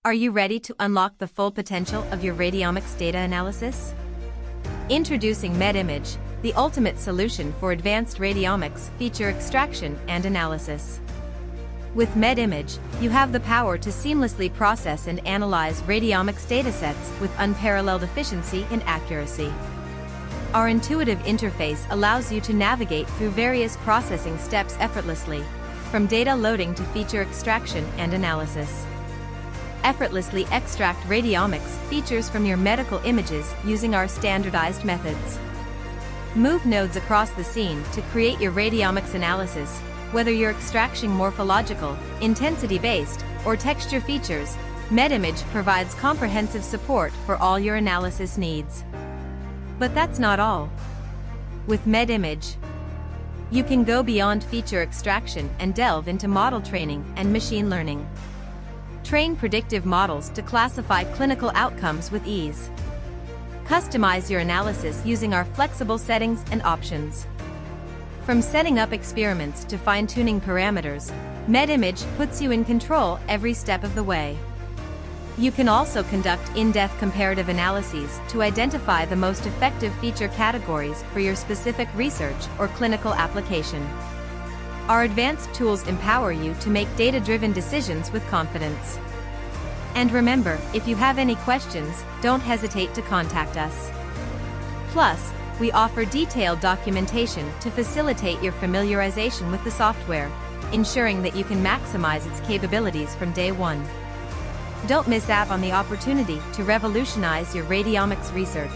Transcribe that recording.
Are you ready to unlock the full potential of your radiomics data analysis? Introducing MEDiml, the ultimate solution for advanced radiomics feature extraction and analysis. With MEDiml, you have the power to seamlessly process and analyze radiomics datasets with unparalleled efficiency and accuracy. Our intuitive interface allows you to navigate through various processing steps effortlessly, from data loading to feature extraction and analysis. Effortlessly extract radiomics features from your medical images using our standardized methods. Move nodes across the scene to create your radiomics analysis, whether you're extracting morphological, intensity-based, or texture features. MEDiml provides comprehensive support for all your analysis needs. But that's not all. With MEDiml, you can go beyond feature extraction and delve into model training and machine learning. Train predictive models to classify clinical outcomes with ease. Customize your analysis using our flexible settings and options. From setting up experiments to fine-tuning parameters, MEDiml puts you in control every step of the way. You can also conduct in-depth comparative analyses to identify the most effective feature categories for your specific research or clinical application. Our advanced tools empower you to make data-driven decisions with confidence. And remember, if you have any questions, don't hesitate to contact us. Plus, we offer detailed documentation to facilitate your familiarization with the software, ensuring that you can maximize its capabilities from day one. Don't miss out on the opportunity to revolutionize your radiomics research.